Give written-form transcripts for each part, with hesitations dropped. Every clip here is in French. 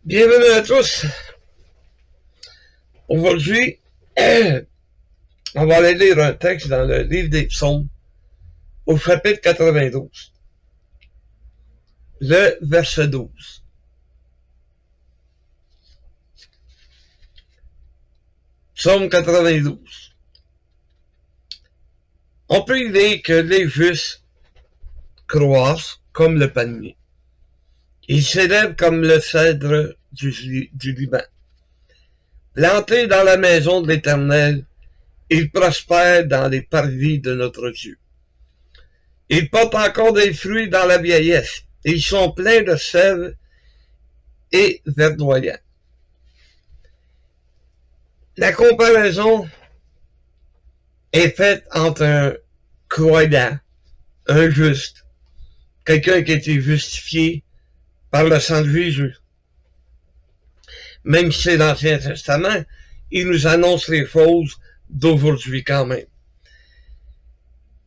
Bienvenue à tous. Aujourd'hui, on va aller lire un texte dans le livre des Psaumes, au chapitre 92, le verset 12. Psaume 92. On peut y lire que les justes croissent comme le palmier. Ils s'élèvent comme le cèdre du Liban. Plantés dans la maison de l'Éternel, ils prospèrent dans les parvis de notre Dieu. Ils portent encore des fruits dans la vieillesse. Ils sont pleins de sève et verdoyants. La comparaison est faite entre un croyant, un juste, quelqu'un qui a été justifié par le sang de Jésus. Même si c'est l'Ancien Testament, il nous annonce les choses d'aujourd'hui quand même.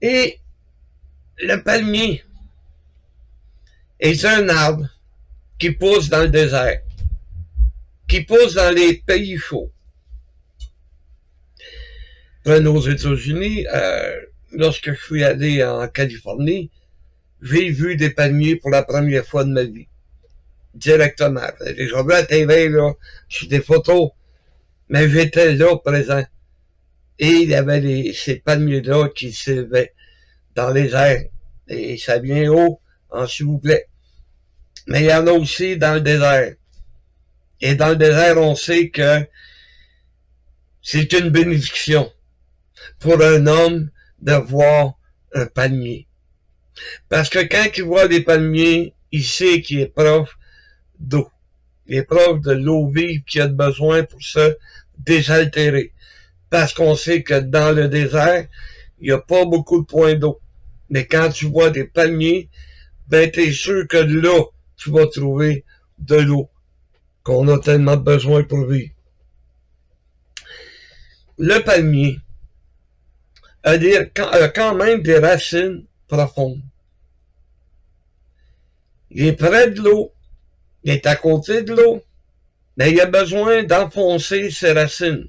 Et le palmier est un arbre qui pousse dans le désert, qui pousse dans les pays chauds. Prenez aux États-Unis, lorsque je suis allé en Californie, j'ai vu des palmiers pour la première fois de ma vie. Directement. J'ai vu à la TV, là, sur des photos, mais j'étais là, présent. Et il y avait ces palmiers-là qui s'élevaient dans les airs. Et ça vient haut, s'il vous plaît. Mais il y en a aussi dans le désert. Et dans le désert, on sait que c'est une bénédiction pour un homme de voir un palmier. Parce que quand il voit des palmiers, il sait qu'il est proche d'eau. Il est proche de l'eau vive qu'il a besoin pour se désaltérer. Parce qu'on sait que dans le désert, il n'y a pas beaucoup de points d'eau. Mais quand tu vois des palmiers, ben t'es sûr que là, tu vas trouver de l'eau qu'on a tellement besoin pour vivre. Le palmier a quand même des racines profondes. Il est près de l'eau, il est à côté de l'eau, mais il a besoin d'enfoncer ses racines.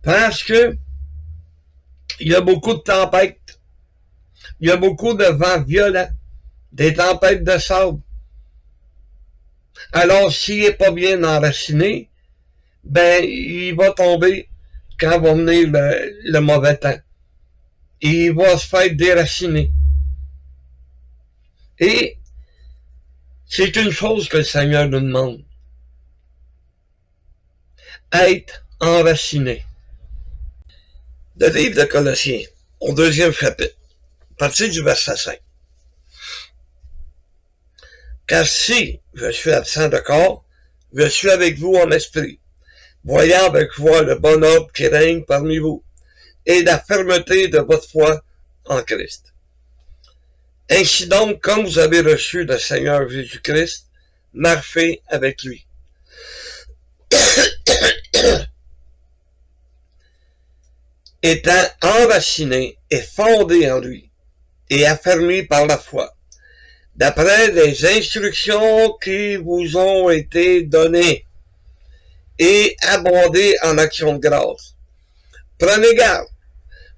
Parce que il y a beaucoup de tempêtes, il y a beaucoup de vents violents, des tempêtes de sable. Alors, s'il n'est pas bien enraciné, ben, il va tomber quand va venir le mauvais temps. Et il va se faire déraciner. Et c'est une chose que le Seigneur nous demande. Être enraciné. Le livre de Colossiens, au 2e chapitre, à partir du verset 5. Car si je suis absent de corps, je suis avec vous en esprit, voyant avec joie le bon ordre qui règne parmi vous, et la fermeté de votre foi en Christ. Ainsi donc, comme vous avez reçu le Seigneur Jésus-Christ, marchez avec lui. Étant enraciné et fondé en lui, et affermi par la foi, d'après les instructions qui vous ont été données, et abondez en actions de grâce. Prenez garde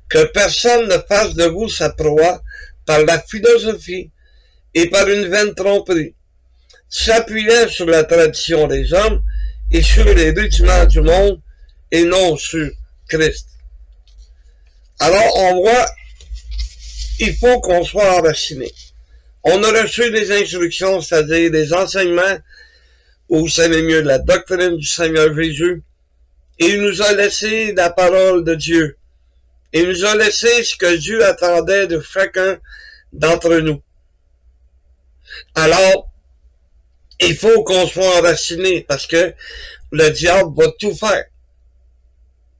que personne ne fasse de vous sa proie par la philosophie et par une vaine tromperie, s'appuyant sur la tradition des hommes et sur les rudiments du monde et non sur Christ. Alors on voit, il faut qu'on soit enraciné. On a reçu des instructions, c'est-à-dire des enseignements, ou c'est le mieux la doctrine du Seigneur Jésus, et il nous a laissé la parole de Dieu. Il nous a laissé ce que Dieu attendait de chacun d'entre nous. Alors, il faut qu'on soit enraciné, parce que le diable va tout faire.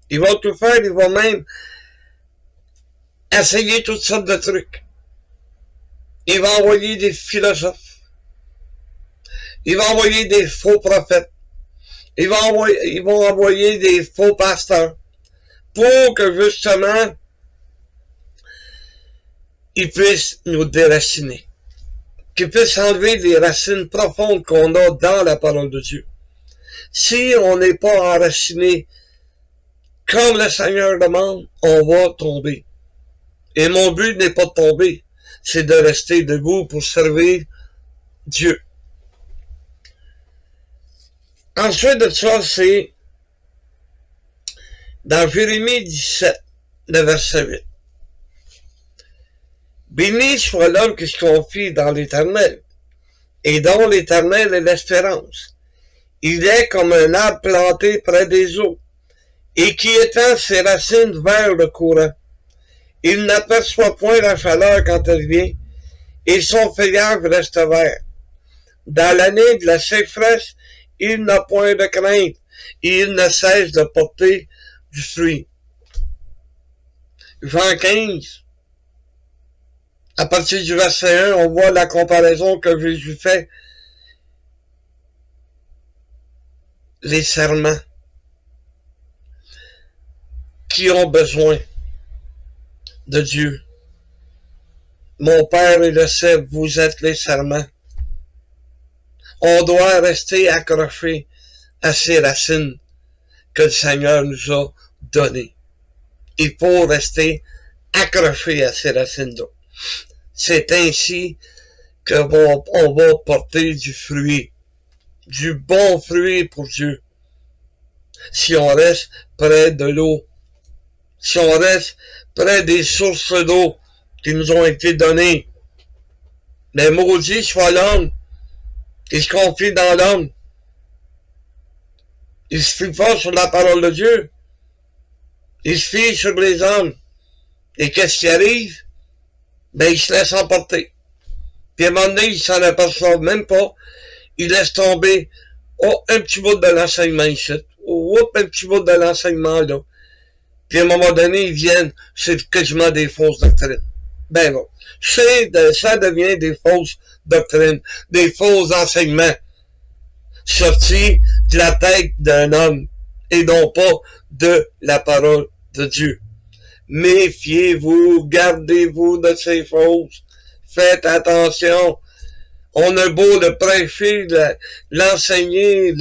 Il va tout faire, il va même essayer toutes sortes de trucs. Il va envoyer des philosophes. Il va envoyer des faux prophètes. Ils vont envoyer des faux pasteurs pour que justement ils puissent nous déraciner. qui puisse enlever les racines profondes qu'on a dans la parole de Dieu. Si on n'est pas enraciné comme le Seigneur demande, on va tomber. Et mon but n'est pas de tomber, c'est de rester debout pour servir Dieu. Ensuite de ça, c'est dans Jérémie 17, le verset 8. Béni soit l'homme qui se confie dans l'Éternel, et dont l'Éternel est l'espérance. Il est comme un arbre planté près des eaux, et qui étend ses racines vers le courant. Il n'aperçoit point la chaleur quand elle vient, et son feuillage reste vert. Dans l'année de la sécheresse, il n'a point de crainte, et il ne cesse de porter du fruit. Jean 15, à partir du verset 1, on voit la comparaison que Jésus fait. Les serments qui ont besoin de Dieu. Mon Père est le sait, vous êtes les serments. On doit rester accroché à ces racines que le Seigneur nous a données. Il faut rester accroché à ces racines-là. C'est ainsi qu'on va porter du fruit, du bon fruit pour Dieu. Si on reste près de l'eau, si on reste près des sources d'eau qui nous ont été données, mais maudit soit l'homme qui se confie dans l'homme. Il se fie pas sur la parole de Dieu. Il se fie sur les hommes. Et qu'est-ce qui arrive? Ben, il se laisse emporter. Puis à un moment donné, il s'en aperçoit même pas. Il laisse tomber, un petit bout de l'enseignement ici. Un petit bout de l'enseignement là. Puis à un moment donné, ils viennent, c'est quasiment des fausses doctrines. Ben bon. Ça devient des fausses doctrines, des faux enseignements. Sortis de la tête d'un homme. Et non pas de la parole de Dieu. Méfiez-vous, gardez-vous de ces fausses. Faites attention. On a beau le prêcher, l'enseigner.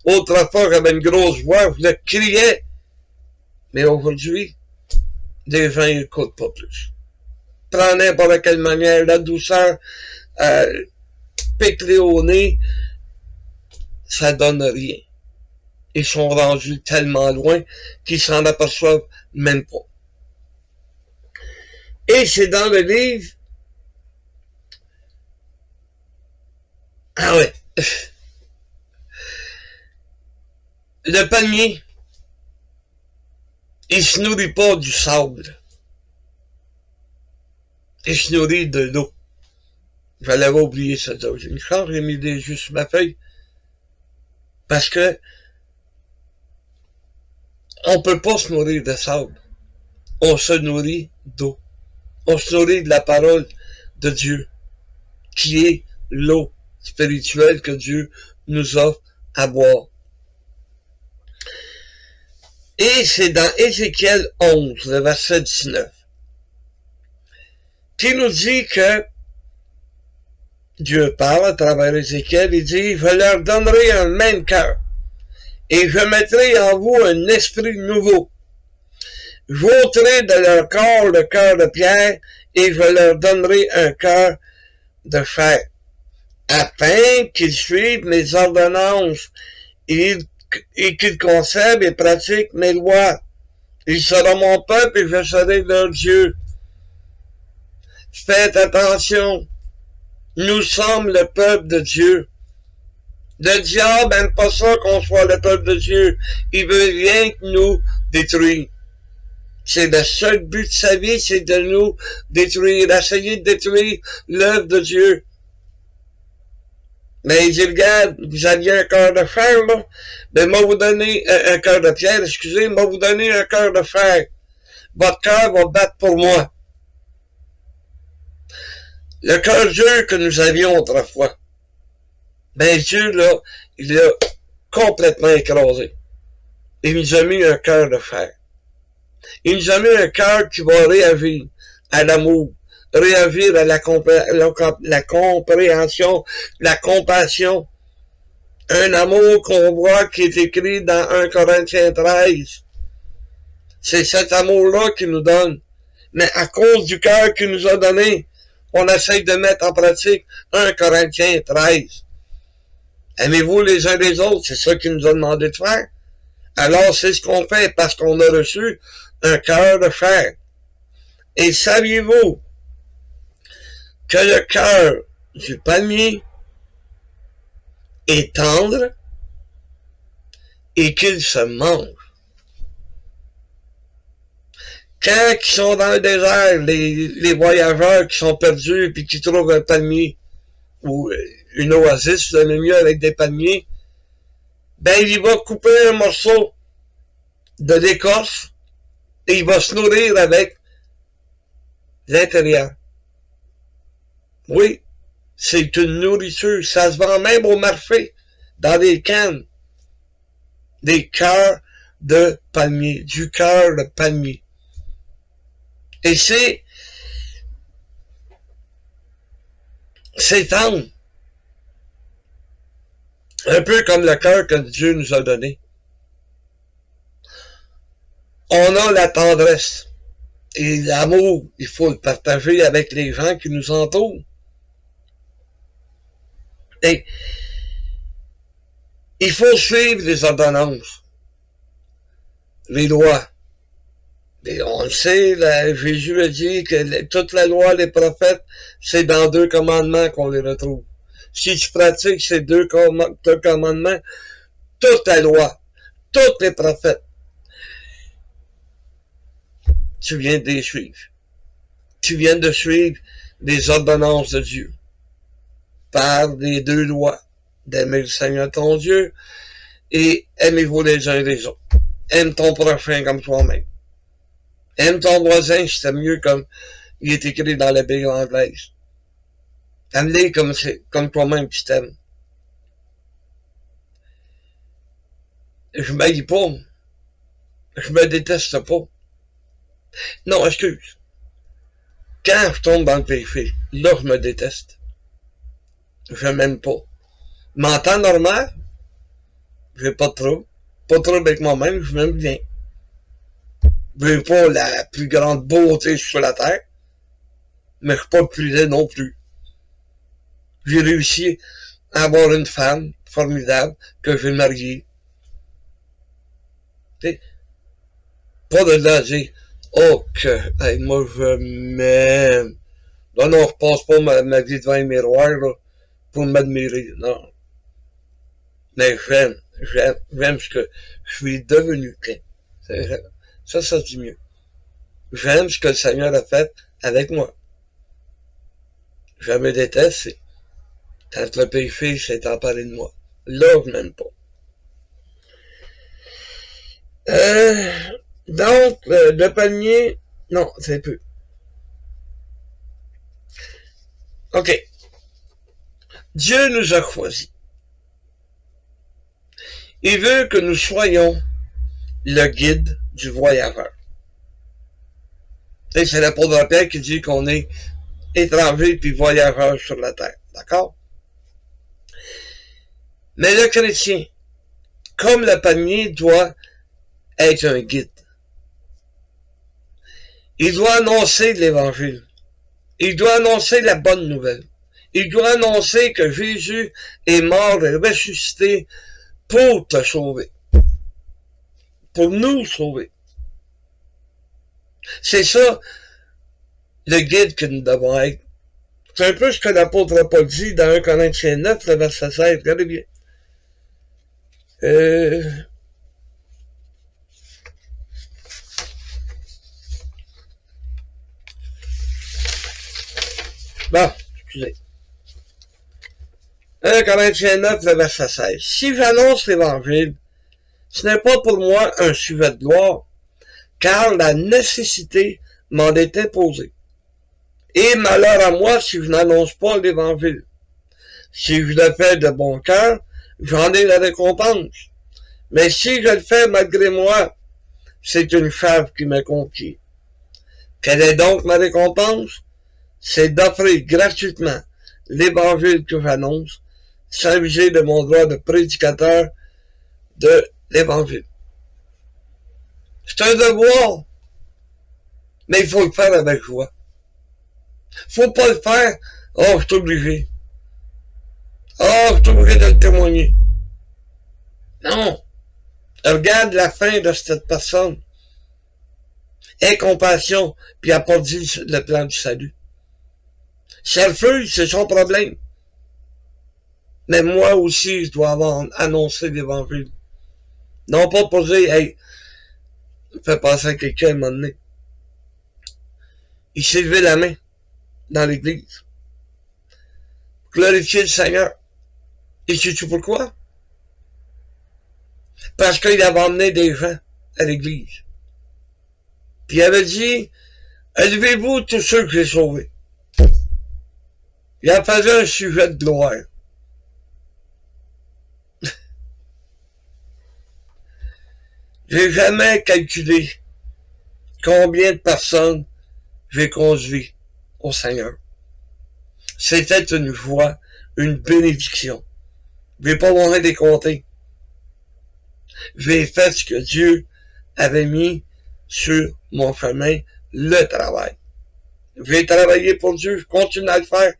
Autrefois, j'avais une grosse voix, je le criais. Mais aujourd'hui, les gens n'écoutent pas plus. Prends n'importe quelle manière, la douceur, pique-les au nez, ça donne rien. Ils sont rendus tellement loin qu'ils s'en aperçoivent même pas. Et c'est dans le livre. Ah ouais. Le palmier, il se nourrit pas du sable. Il se nourrit de l'eau. Je l'avais oublié ça. J'ai une chance, j'ai mis des jus sur ma feuille. Parce que on peut pas se nourrir de sable. On se nourrit d'eau. On se nourrit de la parole de Dieu, qui est l'eau spirituelle que Dieu nous offre à boire. Et c'est dans Ézéchiel 11, le verset 19, qui nous dit que Dieu parle à travers Ézéchiel, il dit, je leur donnerai un même cœur, et je mettrai en vous un esprit nouveau. J'ôterai de leur corps le cœur de pierre, et je leur donnerai un cœur de fer, afin qu'ils suivent mes ordonnances, et qu'ils conservent et pratiquent mes lois. Ils seront mon peuple, et je serai leur Dieu. Faites attention, nous sommes le peuple de Dieu. Le diable n'aime pas ça qu'on soit le peuple de Dieu. Il veut rien que nous détruire. C'est le seul but de sa vie, c'est de nous détruire, d'essayer de détruire l'œuvre de Dieu. Mais il dit, regarde, vous aviez un cœur de fer, là. Ben, moi, vous donner un cœur de pierre, excusez, moi, vous donner un cœur de fer. Votre cœur va battre pour moi. Le cœur dur que nous avions autrefois, ben, Dieu, là, il l'a complètement écrasé. Il nous a mis un cœur de fer. Il nous a mis un cœur qui va réagir à l'amour, réagir à la compréhension, la compassion. Un amour qu'on voit qui est écrit dans 1 Corinthiens 13. C'est cet amour-là qu'il nous donne. Mais à cause du cœur qu'il nous a donné, on essaye de mettre en pratique 1 Corinthiens 13. Aimez-vous les uns les autres, c'est ça qu'il nous a demandé de faire. Alors c'est ce qu'on fait parce qu'on a reçu un cœur de fer. Et saviez-vous que le cœur du palmier est tendre et qu'il se mange? Quand ils sont dans le désert, les voyageurs qui sont perdus et qui trouvent un palmier ou une oasis, vous aimez mieux avec des palmiers, ben il va couper un morceau de l'écorce et il va se nourrir avec l'intérieur. Oui, c'est une nourriture, ça se vend même au marché, dans des cannes, des cœurs de palmier, du cœur de palmier. Et c'est tendre. Un peu comme le cœur que Dieu nous a donné. On a la tendresse. Et l'amour, il faut le partager avec les gens qui nous entourent. Et il faut suivre les ordonnances, les lois. Et on le sait, Jésus a dit que toute la loi, les prophètes, c'est dans 2 commandements qu'on les retrouve. Si tu pratiques ces deux commandements, toute la loi, tous les prophètes, tu viens de les suivre. Tu viens de suivre les ordonnances de Dieu. Par les 2 lois, d'aimer le Seigneur ton Dieu et aimez-vous les uns les autres. Aime ton prochain comme toi-même. Aime ton voisin, c'est mieux comme il est écrit dans la Bible anglaise. Aime-les comme toi-même tu t'aimes. Je m'haïs pas. Je me déteste pas. Non, excuse. Quand je tombe dans le péché, là je me déteste. Je m'aime pas. Mais en temps normal, j'ai pas de trouble. Pas de trouble avec moi-même, je m'aime bien. Je veux pas la plus grande beauté sur la terre, mais je suis pas le plus laid non plus. J'ai réussi à avoir une femme formidable que je vais marier. T'sais, pas de là dire, oh que, hey, moi je m'aime. Non, non, je passe pas ma vie devant un miroir là, pour m'admirer, non. Mais j'aime ce que je suis devenu. Ça se dit mieux. J'aime ce que le Seigneur a fait avec moi. Je me déteste, c'est quand le péché s'est emparé de moi. Là, je m'aime pas. Donc, le palmier, non, c'est peu. OK. Dieu nous a choisis. Il veut que nous soyons le guide du voyageur. C'est l'apôtre Pierre qui dit qu'on est étranger puis voyageur sur la terre. D'accord? Mais le chrétien, comme le palmier, doit être un guide. Il doit annoncer l'évangile. Il doit annoncer la bonne nouvelle. Il doit annoncer que Jésus est mort et ressuscité pour te sauver. Pour nous sauver. C'est ça, le guide que nous devons être. C'est un peu ce que l'apôtre Paul dit dans 1 Corinthiens 9, le verset 16. Regardez bien. Bon, excusez. 1 Corinthiens 9, le verset 16. Si j'annonce l'évangile, ce n'est pas pour moi un sujet de gloire, car la nécessité m'en est imposée. Et malheur à moi si je n'annonce pas l'évangile. Si je le fais de bon cœur, j'en ai la récompense. Mais si je le fais malgré moi, c'est une charge qui me conquiert. Quelle est donc ma récompense? c'est d'offrir gratuitement l'évangile que j'annonce, s'aviser de mon droit de prédicateur de l'évangile. C'est un devoir, mais il faut le faire avec joie. Faut pas le faire, oh, je suis obligé. Oh, je suis obligé de le témoigner. Non. Regarde la fin de cette personne. Aie compassion, puis elle n'a pas dit le plan du salut. Si elle refuse, c'est son problème. Mais moi aussi, je dois avoir annoncé l'évangile. Non pas pour dire, hey, fais passer à quelqu'un à un moment donné. Il s'est levé la main dans l'église. Glorifier le Seigneur. Et sais-tu pourquoi? Parce qu'il avait emmené des gens à l'église. Puis il avait dit, élevez-vous tous ceux que j'ai sauvés. Il en faisait un sujet de gloire. J'ai jamais calculé combien de personnes j'ai conduit au Seigneur. C'était une joie, une bénédiction. Je vais pas montrer des compter. J'ai fait ce que Dieu avait mis sur mon chemin, le travail. J'ai travaillé pour Dieu, je continue à le faire.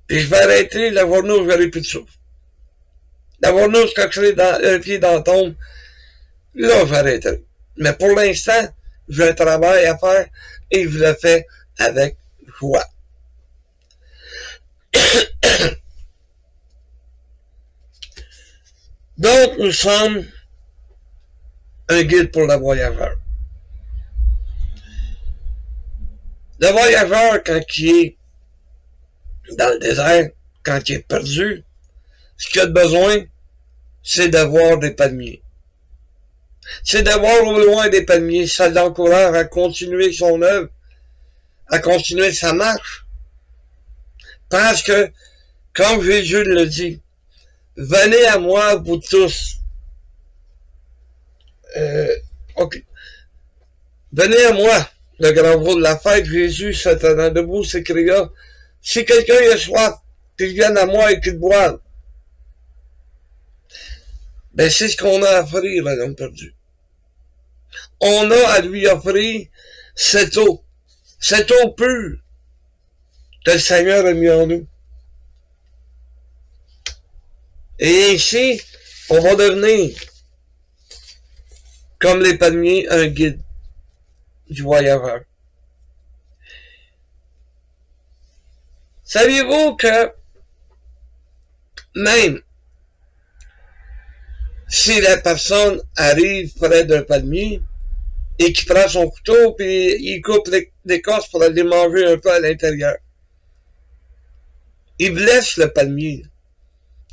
Puis je vais arrêter la journée où je n'aurai plus de souffle. La journée où je cacherai le pied dans la tombe, là j'arrêterai. Mais pour l'instant, j'ai un travail à faire et je le fais avec joie. Donc, nous sommes un guide pour le voyageur. Le voyageur, quand il est dans le désert, quand il est perdu, ce qu'il a besoin, c'est d'avoir des palmiers. C'est d'avoir au loin des palmiers. Ça l'encourage à continuer son œuvre, à continuer sa marche. Parce que, comme Jésus le dit, venez à moi, vous tous. Ok. Venez à moi, le grand jour de la fête. Jésus, se tenant debout, s'écria, si quelqu'un a soif, qu'il vienne à moi et qu'il boive. Ben, c'est ce qu'on a à offrir à l'homme perdu. On a à lui offrir cette eau pure que le Seigneur a mis en nous. Et ainsi, on va devenir, comme les palmiers, un guide du voyageur. Saviez-vous que même si la personne arrive près d'un palmier et qu'il prend son couteau puis il coupe l'écorce pour aller manger un peu à l'intérieur, il blesse le palmier.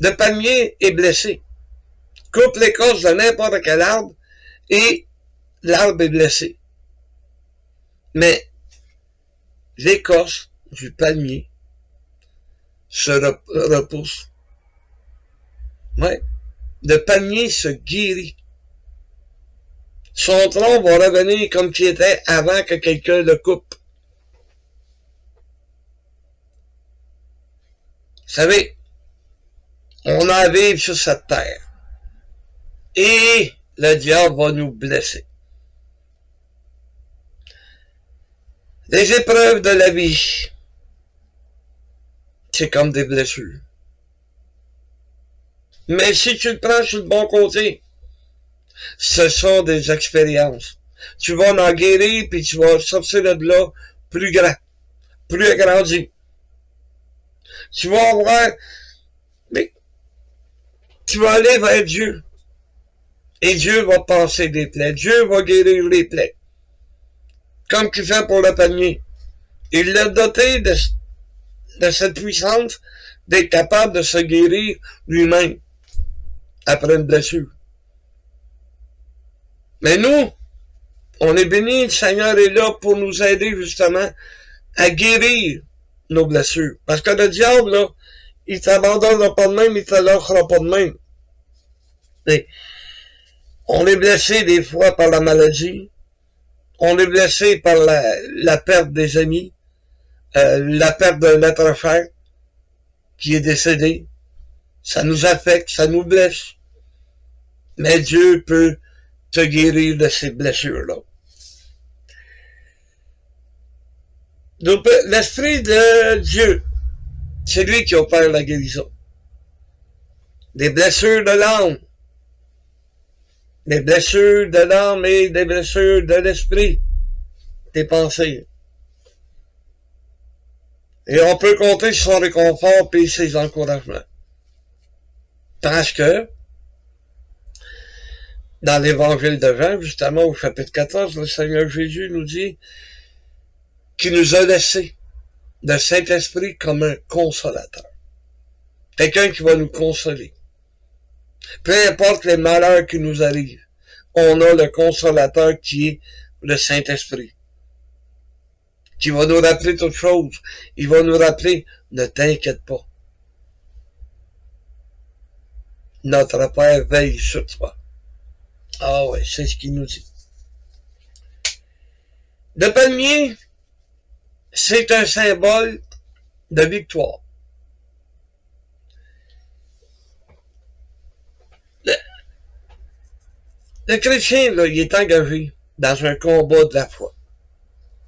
Le palmier est blessé. Coupe l'écorce de n'importe quel arbre et l'arbre est blessé. Mais l'écorce du palmier se repousse. Ouais. Le palmier se guérit. Son tronc va revenir comme il était avant que quelqu'un le coupe. Vous savez, on a à vivre sur cette terre. Et le diable va nous blesser. Les épreuves de la vie, c'est comme des blessures. Mais si tu le prends sur le bon côté, ce sont des expériences. Tu vas en guérir, puis tu vas sortir de là plus grand, plus agrandi. Tu vas avoir, mais tu vas aller vers Dieu. Et Dieu va passer des plaies. Dieu va guérir les plaies. Comme tu fais pour le palmier. Il l'a doté de cette puissance d'être capable de se guérir lui-même après une blessure. Mais nous, on est bénis, le Seigneur est là pour nous aider justement à guérir nos blessures. Parce que le diable, là, il t'abandonnera pas de même, il te lâchera pas de même. Et on est blessé des fois par la maladie, on est blessé par la perte des amis, la perte d'un être cher qui est décédé. Ça nous affecte, ça nous blesse. Mais Dieu peut te guérir de ces blessures-là. Donc, l'Esprit de Dieu, c'est lui qui opère la guérison. Des blessures de l'âme. Des blessures de l'âme et des blessures de l'esprit. Des pensées. Et on peut compter sur son réconfort et ses encouragements. Parce que, dans l'évangile de Jean, justement au chapitre 14, le Seigneur Jésus nous dit qu'il nous a laissé le Saint-Esprit comme un consolateur. Quelqu'un qui va nous consoler. Peu importe les malheurs qui nous arrivent, on a le consolateur qui est le Saint-Esprit. Qui va nous rappeler toutes choses. Il va nous rappeler, ne t'inquiète pas. Notre Père veille sur toi. Ah ouais, c'est ce qu'il nous dit. Le palmier, c'est un symbole de victoire. Le chrétien, là, il est engagé dans un combat de la foi.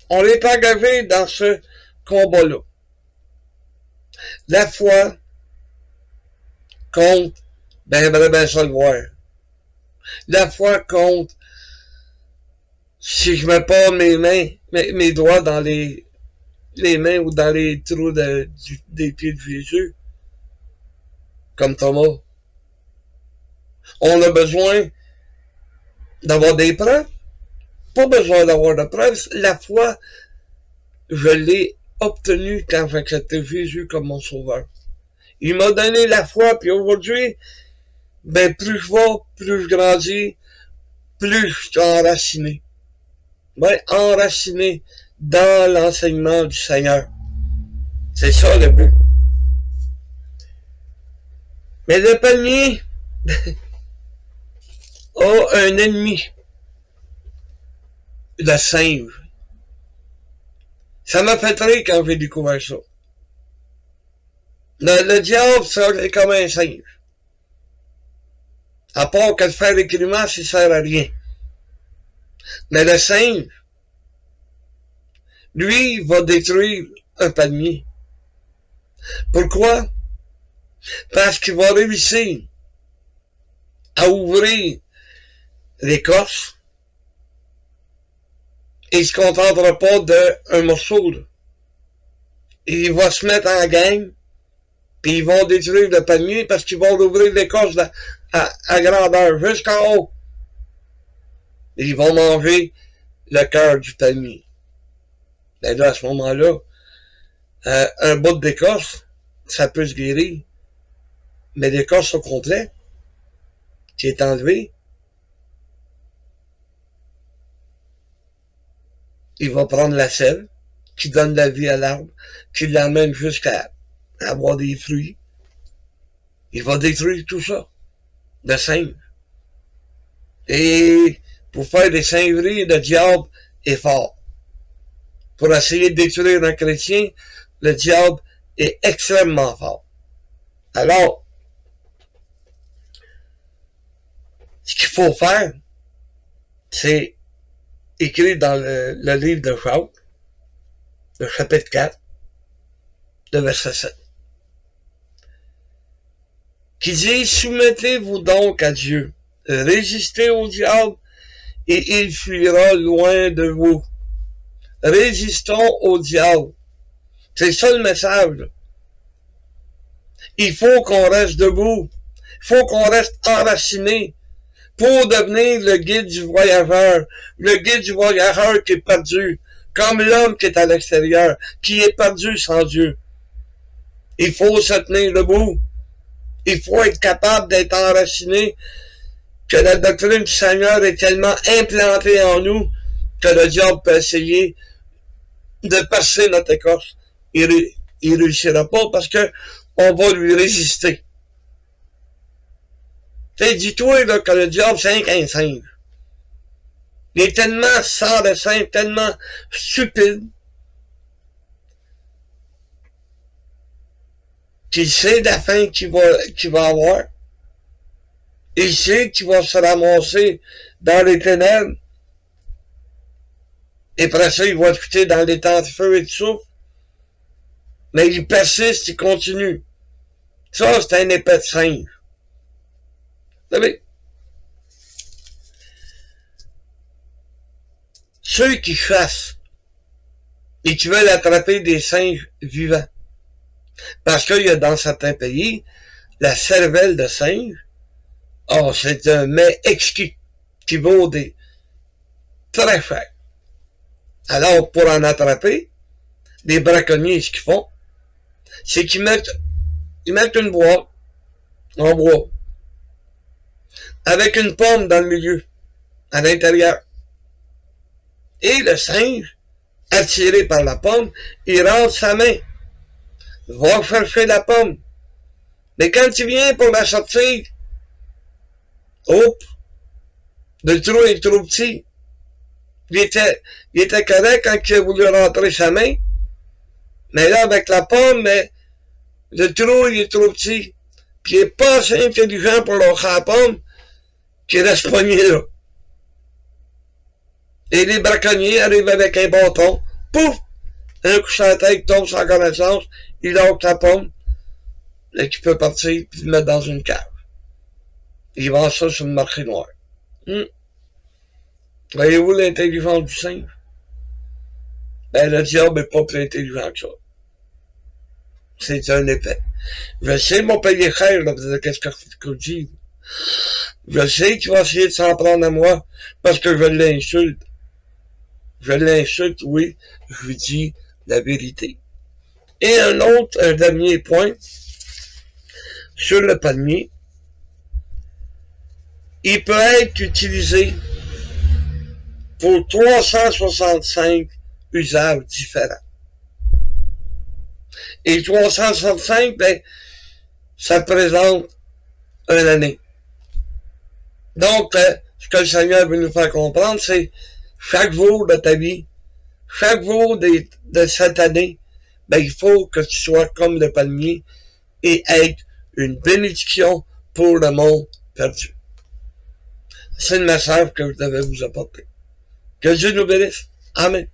On est engagé dans ce combat-là. La foi compte, j'aimerais bien ça le voir. La foi compte, si je mets pas mes doigts dans les mains ou dans les trous des pieds de Jésus, comme Thomas. On a besoin d'avoir des preuves. Pas besoin d'avoir de preuves. La foi, je l'ai obtenue quand j'ai accepté Jésus comme mon sauveur. Il m'a donné la foi, puis aujourd'hui, plus je vais, plus je grandis, plus je suis enraciné. Enraciné dans l'enseignement du Seigneur. C'est ça le but. Mais le palmier a un ennemi. Le singe. Ça m'a fait rire quand j'ai découvert ça. Le diable, ça, c'est comme un singe. À part que de faire des grimaces, il sert à rien. Mais le singe, lui, va détruire un palmier. Pourquoi? Parce qu'il va réussir à ouvrir l'écorce. Et il se contentera pas d'un morceau, là. Il va se mettre en gang, puis ils vont détruire le palmier parce qu'ils vont ouvrir l'écorce à grandeur, jusqu'en haut. Et ils vont manger le cœur du palmier. Et là, à ce moment-là, un bout d'écorce, ça peut se guérir. Mais l'écorce au complet, qui est enlevé, il va prendre la sève, qui donne la vie à l'arbre, qui l'amène jusqu'à avoir des fruits. Il va détruire tout ça, le singe. Et pour faire des singeries, le diable est fort. Pour essayer de détruire un chrétien, le diable est extrêmement fort. Alors, ce qu'il faut faire, c'est écrit dans le livre de Jacques, le chapitre 4, le verset 7, qui dit « Soumettez-vous donc à Dieu, résistez au diable, et il fuira loin de vous. » Résistons au diable. C'est ça le message. Il faut qu'on reste debout. Il faut qu'on reste enraciné pour devenir le guide du voyageur. Le guide du voyageur qui est perdu, comme l'homme qui est à l'extérieur, qui est perdu sans Dieu. Il faut se tenir debout. Il faut être capable d'être enraciné, que la doctrine du Seigneur est tellement implantée en nous que le diable peut essayer de passer notre écorce. Il réussira pas parce que on va lui résister. Dis-toi là, que le diable, c'est un singe. Il est tellement sans dessein, tellement stupide, qu'il sait la fin qu'il va avoir. Il sait qu'il va se ramasser dans les ténèbres. Et après ça, il va écouter dans les temps de feu et de souffle. Mais il persiste, il continue. Ça, c'est un épée de singe. Vous savez, ceux qui chassent et qui veulent attraper des singes vivants, parce qu'il y a dans certains pays, la cervelle de singe, oh, c'est un mets exquis qui vaut des très cher. Alors, pour en attraper, les braconniers, ce qu'ils font, c'est qu'ils mettent une boîte en bois avec une pomme dans le milieu, à l'intérieur. Et le singe, attiré par la pomme, il rentre sa main, va chercher la pomme. Mais quand il vient pour la sortir, hop, le trou est trop petit. Il était correct quand il a voulu rentrer sa main, mais là, avec la pomme, le trou, il est trop petit. Puis il n'est pas assez intelligent pour lâcher la pomme, qui reste pogné là. Et les braconniers arrivent avec un bâton, pouf, un coup sur la tête, tombe sans connaissance, il lâche la pomme, et qu'il peut partir et le mettre dans une cave. Il vend ça sur le marché noir. Voyez-vous l'intelligence du singe? Ben, le diable n'est pas plus intelligent que ça. C'est un épais. Je sais, mon payer cher, là, qu'est-ce que je dis? Je sais qu'il va essayer de s'en prendre à moi, parce que je l'insulte. Je l'insulte, oui, je lui dis la vérité. Et un dernier point, sur le palmier, il peut être utilisé pour 365 usages différents. Et 365, ben, ça présente une année. Donc, ce que le Seigneur veut nous faire comprendre, c'est chaque jour de ta vie, chaque jour de cette année, ben, il faut que tu sois comme le palmier et être une bénédiction pour le monde perdu. C'est le message que je devais vous apporter. Que Dieu nous bénisse. Amen.